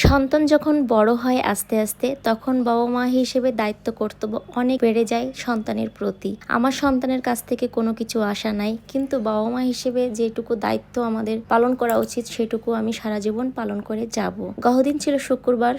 সন্তান যখন বড় হয় আস্তে আস্তে তখন বাবা মা হিসেবে দায়িত্ব কর্তব্য অনেক বেড়ে যায় সন্তানের প্রতি। আমার সন্তানের কাছ থেকে কোনো কিছু আশা নাই, কিন্তু বাবা মা হিসেবে যেটুকু দায়িত্ব আমাদের পালন করা উচিত সেটুকু আমি সারা জীবন পালন করে যাব। গতদিন ছিল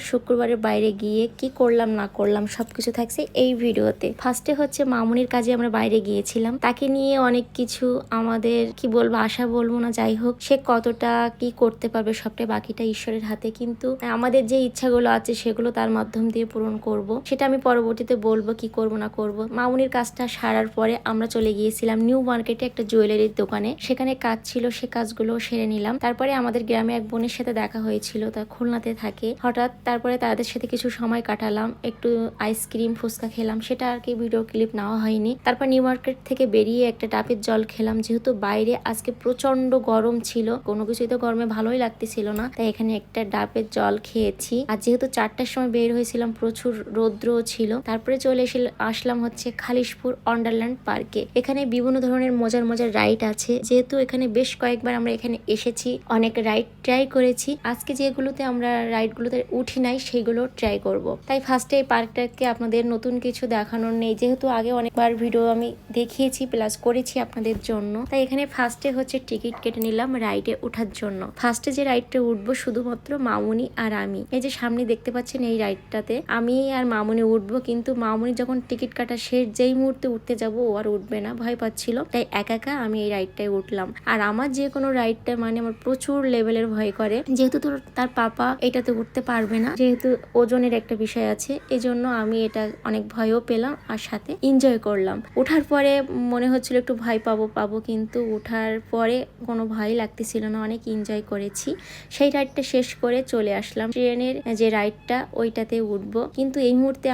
শুক্রবারের বাইরে গিয়ে কি করলাম না করলাম সবকিছু থাকছে এই ভিডিওতে। ফার্স্টে হচ্ছে মামুনির কাজে আমরা বাইরে গিয়েছিলাম, তাকে নিয়ে অনেক কিছু আমাদের কি বলবো আশা বলবো না, যাই হোক সে কতটা কি করতে পারবে সবটাই বাকিটা ঈশ্বরের হাতে। কিন্তু আমাদের যে ইচ্ছাগুলো আছে সেগুলো তার মাধ্যম দিয়ে পূরণ করব, সেটা আমি পরবর্তীতে বলবো কি করব না করব। মামুনির কাজটা সারার পরে আমরা চলে গিয়েছিলাম নিউ মার্কেটে একটা জুয়েলারির দোকানে, সেখানে কাজ ছিল, সে কাজগুলো সেরে নিলাম। তারপরে আমাদের গ্রামে এক বোনের সাথে দেখা হয়েছিল, তা খুলনাতে থাকে হঠাৎ, তারপরে তাদের সাথে কিছু সময় কাটালাম, একটু আইসক্রিম ফুচকা খেলাম, সেটা আর কি ভিডিও ক্লিপ নেওয়া হয়নি। তারপর নিউ মার্কেট থেকে বেরিয়ে একটা ডাবের জল খেলাম, যেহেতু বাইরে আজকে প্রচন্ড গরম ছিল, কোনো কিছুই তো গরমে ভালোই লাগতেছিল না, তাই এখানে একটা ডাবের জল খেয়েছি। আর যেহেতু 4টার সময় বের হয়েছিলাম প্রচুর রৌদ্র ছিল, তারপরে চলে আসলাম হচ্ছে খালিশপুর ওয়ান্ডারল্যান্ড পার্কে। এখানে বিভিন্ন ধরনের মজার রাইড আছে, যেহেতু এখানে বেশ কয়েকবার আমরা এখানে এসেছি, অনেক রাইড ট্রাই করেছি। আজকে যেগুলোতে আমরা রাইডগুলোতে উঠি নাই সেগুলো ট্রাই করব। তাই ফার্স্টে এই পার্কটাকে আপনাদের নতুন কিছু দেখানোর নেই, যেহেতু আগে অনেকবার ভিডিও আমি দেখিয়েছি প্লাস করেছি আপনাদের জন্য, তাই এখানে ফার্স্টে হচ্ছে টিকিট কেটে নিলাম রাইডে ওঠার জন্য। ফার্স্টে যে রাইডটা উঠবো শুধুমাত্র মামুনি আর আমি। এই যে সামনে দেখতে পাচ্ছেন এই রাইডটাতে আমি আর মামুনি উঠবো, কিন্তু মামুনি যখন টিকিট কাটা শেষ যেই মুহূর্তে উঠতে যাব ও আর উঠবে না, ভয় পাচ্ছিল, তাই একা আমি এই রাইডটায় উঠলাম। আর আমার যে কোনো রাইডটা মানে আমার প্রচুর লেভেলের ভয় করে, যেহেতু তার পাপা এটাতে উঠতে পারবে না, যেহেতু ওজনের একটা বিষয় আছে, এজন্য আমি এটা অনেক ভয়ও পেলাম আর সাথে এনজয় করলাম। ওঠার পরে মনে হচ্ছিল একটু ভয় পাবো, কিন্তু ওঠার পরে কোনো ভয় লাগতেছিল না, অনেক এনজয় করেছি। সেই রাইডটা শেষ করে চলে আসলাম ট্রেনের যে রাইডটা ওইটাতে উঠবো। কিন্তু এই মুহূর্তে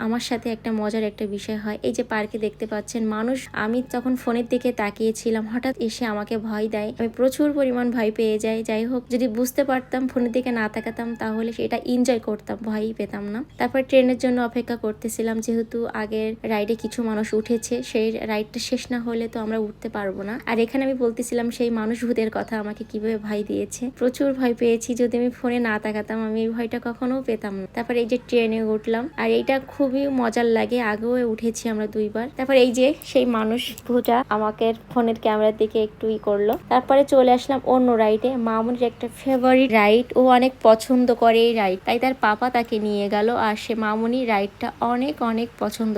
আমার সাথে একটা মজার একটা বিষয় হয়, এই যে পার্কে দেখতে পাচ্ছেন মানুষ, আমি তখন ফোনের দিকে তাকিয়েছিলাম, হঠাৎ এসে আমাকে ভয় দেয়, আমি প্রচুর পরিমাণ ভয় পেয়ে যাই। যাই হোক, যদি বুঝতে পারতাম ফোনের দিকে না তাকাতাম তাহলে সেটা এনজয় করতাম, ভয়ই পেতাম না। তারপর ট্রেনের জন্য অপেক্ষা করতেছিলাম, যেহেতু আগের রাইডে কিছু মানুষ উঠেছে, সেই রাইডটা শেষ না হলে তো আমরা উঠতে পারবো না। আর এখানে আমি বলতেছিলাম সেই মানুষ ভূতের কথা, আমাকে কিভাবে ভয় দিয়েছে, প্রচুর ভয় পেয়েছি। যদি আমি ফোনে না তাকাতাম আমি এই ভয়টা কখনো পেতাম না। তারপর এই যে ট্রেনে উঠলাম, আর এইটা খুবই মজার লাগে, আগেও উঠেছি আমরা 2বার। তারপর এই যে সেই মানুষ ভূটা আমাকে ফোনের ক্যামেরার দিকে একটু করলো। তারপরে চলে আসলাম অন্য রাইডে, মামুনির একটা ফেভারিট রাইড, ও অনেক পছন্দ করে এই রাইড, তাই তার পাপা তাকে নিয়ে গেল। আর সে মামুনি রাইডটা অনেক পছন্দ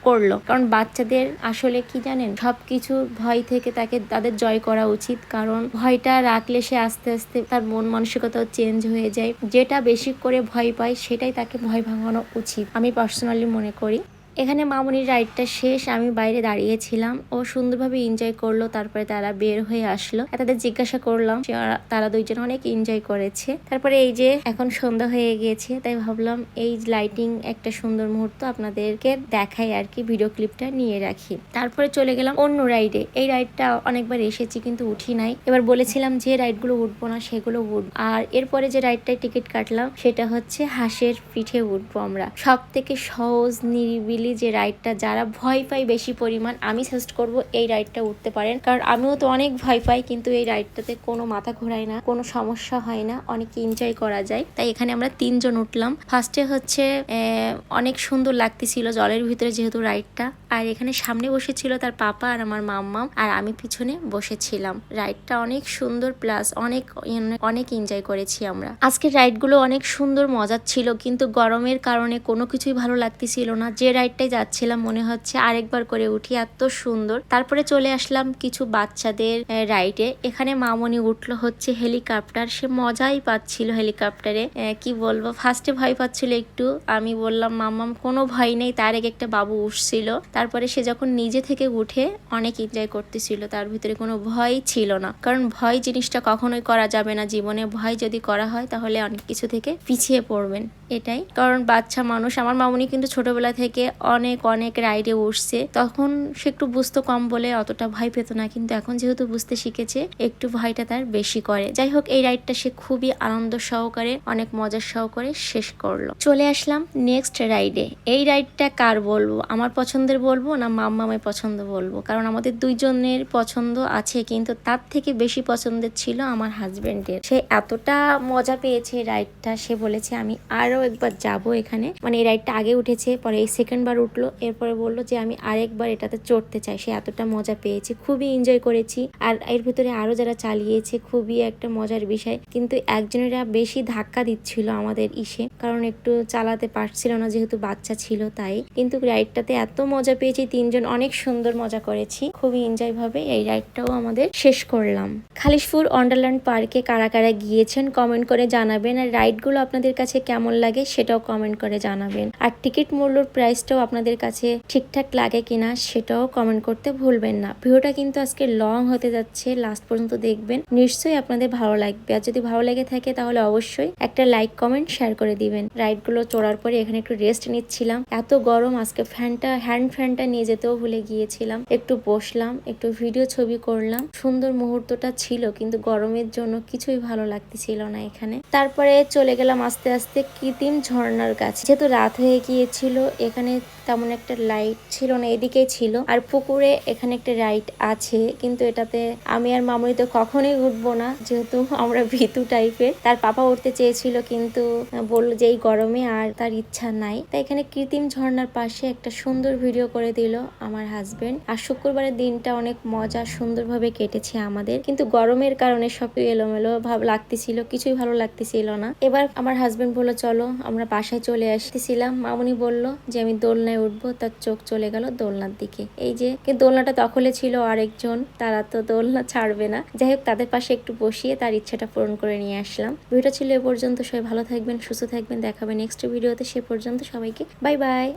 করলো, কারণ বাচ্চাদের আসলে কি জানেন, সবকিছু ভয় থেকে তাদের জয় করা উচিত, কারণ ভয়টা রাখলে সে আস্তে আস্তে তার মন মানসিকতাও চেঞ্জ হয়ে যায়। যেটা বেশি করে ভয় পায় সেটাই তাকে ভয় ভাঙানো উচিত, আমি পার্সোনালি মনে করি। এখানে মামুনির রাইডটা শেষ, আমি বাইরে দাঁড়িয়েছিলাম, ও সুন্দরভাবে এনজয় করলো। তারপরে তারা বের হয়ে আসলো, তাদের জিজ্ঞাসা করলাম, তারা দুইজন অনেক এনজয় করেছে। তারপরে এই যে এখন সন্ধ্যা হয়ে গিয়েছে, তাই ভাবলাম এই লাইটিং একটা সুন্দর মুহূর্ত আপনাদেরকে দেখাই আর কি, ভিডিও ক্লিপটা নিয়ে রাখি। তারপরে চলে গেলাম অন্য রাইডে। এই রাইডটা অনেকবার এসেছি কিন্তু উঠি নাই, এবার বলেছিলাম যে রাইডগুলো উঠবো না সেগুলো উঠবো। আর এরপরে যে রাইডটায় টিকিট কাটলাম সেটা হচ্ছে হাঁসের পিঠে উঠবো আমরা। সব থেকে সহজ নিরিবিলি যে রাইডটা, যারা ভয় পায় বেশি পরিমাণ, আমি সাজেস্ট করব এই রাইডটা উঠতে পারেন, কারণ আমিও তো অনেক ভয় পাই, কিন্তু এই রাইডটাতে কোনো মাথা ঘোরায় না, কোনো সমস্যা হয় না, অনেক এনজয় করা যায়। তাই এখানে আমরা 3জন উঠলাম। ফার্স্টে হচ্ছে অনেক সুন্দর লাগতেছিল জলের ভিতরে যেহেতু রাইডটা, আর এখানে সামনে বসেছিল তার পাপা আর আমার মাম্মা, আর আমি পিছনে বসেছিলাম। রাইডটা অনেক সুন্দর প্লাস অনেক এনজয় করেছি আমরা। আজকের রাইডগুলো অনেক সুন্দর মজার ছিল, কিন্তু গরমের কারণে কোনো কিছুই ভালো লাগতেছিল না। যে রাইডটাই যাচ্ছিলাম মনে হচ্ছে আরেকবার করে উঠি, এত সুন্দর। তারপরে চলে আসলাম কিছু বাচ্চাদের রাইডে। এখানে মামনি উঠলো হচ্ছে হেলিকপ্টার, সে মজাই পাচ্ছিল হেলিকপ্টারে, কি বলবো, ফার্স্টে ভয় পাচ্ছিল একটু, আমি বললাম মাম্মাম কোনো ভয় নেই, তার আগে একটা বাবু উঠছিল। তারপরে সে যখন নিজে থেকে উঠে অনেক এনজয় করতেছিল, তার ভিতরে কোনো ভয় ছিল না, কারণ ভয় জিনিসটা কখনোই করা যাবে না জীবনে। ভয় যদি করা হয় তাহলে অনেক কিছু থেকে পিছিয়ে পড়বেন, এটাই। কারণ বাচ্চা মানুষ, আমার মামুনি কিন্তু ছোটবেলা থেকে অনেক রাইডে উঠছে, তখন সে একটু বুঝতো কম বলে অতটা ভয় পেত না, কিন্তু এখন যেহেতু বুঝতে শিখেছে একটু ভয়টা তার বেশি করে। যাই হোক, এই রাইডটা সে খুবই আনন্দ সহকারে অনেক মজার সহকারে শেষ করলো। চলে আসলাম নেক্সট রাইডে। এই রাইডটা কার বলবো, আমার পছন্দের বলবো না মাম্মামের পছন্দ বলবো, কারণ আমাদের দুইজনের পছন্দ আছে, কিন্তু তার থেকে বেশি পছন্দের ছিল আমার হাজবেন্ডের। সে এতটা মজা পেয়েছে রাইডটা, সে বলেছে আমি আরো একবার যাব এখানে। মানে এই রাইডটা আগে উঠেছে, পরে এই সেকেন্ড বার উঠলো, এরপরে বললো যে আমি আরেকবার এটাতে চড়তে চাই। সে এতটা মজা পেয়েছে, খুবই এনজয় করেছি। আর এর ভিতরে আরো যারা চালিয়েছে খুবই একটা মজার বিষয়, কিন্তু একজনেরা বেশি ধাক্কা দিচ্ছিল আমাদের ইসে, কারণ একটু চালাতে পারছিল না যেহেতু বাচ্চা ছিল তাই। কিন্তু রাইডটাতে এত মজা পেয়েছি, তিনজন অনেক সুন্দর মজা করেছি, খুবই এনজয় ভাবে এই রাইডটাও আমাদের শেষ করলাম। খালিশপুর ওয়ান্ডারল্যান্ড পার্কে কারা কারা গিয়েছেন কমেন্ট করে জানাবেন, আর রাইডগুলো আপনাদের কাছে কেমন লাগে সেটাও কমেন্ট করে জানাবেন। আর টিকিট মূল্যর প্রাইসটাও আপনাদের কাছে ঠিকঠাক লাগে কিনা সেটাও কমেন্ট করতে ভুলবেন না। ভিডিওটা কিন্তু আজকে লং হতে যাচ্ছে, লাস্ট পর্যন্ত দেখবেন, নিশ্চয়ই আপনাদের ভালো লাগবে। আর যদি ভালো লেগে থাকে তাহলে অবশ্যই একটা লাইক কমেন্ট শেয়ার করে দিবেন। রাইডগুলো চড়ার পরে এখানে একটু রেস্ট নিচ্ছিলাম, এত গরম আজকে হ্যান্ড ফ্যানটা নিয়ে যেতেও ভুলে গিয়েছিলাম। একটু বসলাম, একটু ভিডিও ছবি করলাম, সুন্দর মুহূর্তটা ছিল, কিন্তু গরমের জন্য কিছুই ভালো লাগতেছিল না এখানে। তারপরে চলে গেলাম আস্তে আস্তে কৃত্রিম ঝর্ণার কাছে, যেহেতু রাত হয়ে গিয়েছিল এখানে তেমন একটা লাইট ছিল না, এদিকেই ছিল। আর পুকুরে এখানে একটা রাইড আছে, কিন্তু এটাতে আমি আর মামুনি তো কখনোই উঠবো না, যেহেতু আমরা ভীতু টাইপের। তার পাপা উঠতে চেয়েছিল, কিন্তু বললো যে এই গরমে আর তার ইচ্ছা নাই। তাই এখানে কৃত্রিম ঝর্ণার পাশে একটা সুন্দর ভিডিও করে দিল আমার হাজবেন্ড। আর শুক্রবারের দিনটা অনেক মজা সুন্দরভাবে কেটেছে আমাদের, কিন্তু গরমের কারণে সব এলোমেলো ভাব লাগতেছিল, কিছুই ভালো লাগতেছিল না। এবার আমার হাজবেন্ড বললো চলো আমরা বাসায় চলে আসতেছিলাম, মামুনি বলল যে আমি দোলনায় উঠবো, তার চোখ চলে গেল দোলনার দিকে। এই যে দোলনাটা দখলে ছিল আরেকজন, তারা তো দোলনা ছাড়বে না। যাই হোক তাদের পাশে একটু বসিয়ে তার ইচ্ছাটা পূরণ করে নিয়ে আসলাম। ভিডিওটা ছিল এ পর্যন্ত, সবাই ভালো থাকবেন, সুস্থ থাকবেন, দেখাবে নেক্সট ভিডিওতে। সে পর্যন্ত সবাইকে বাই বাই।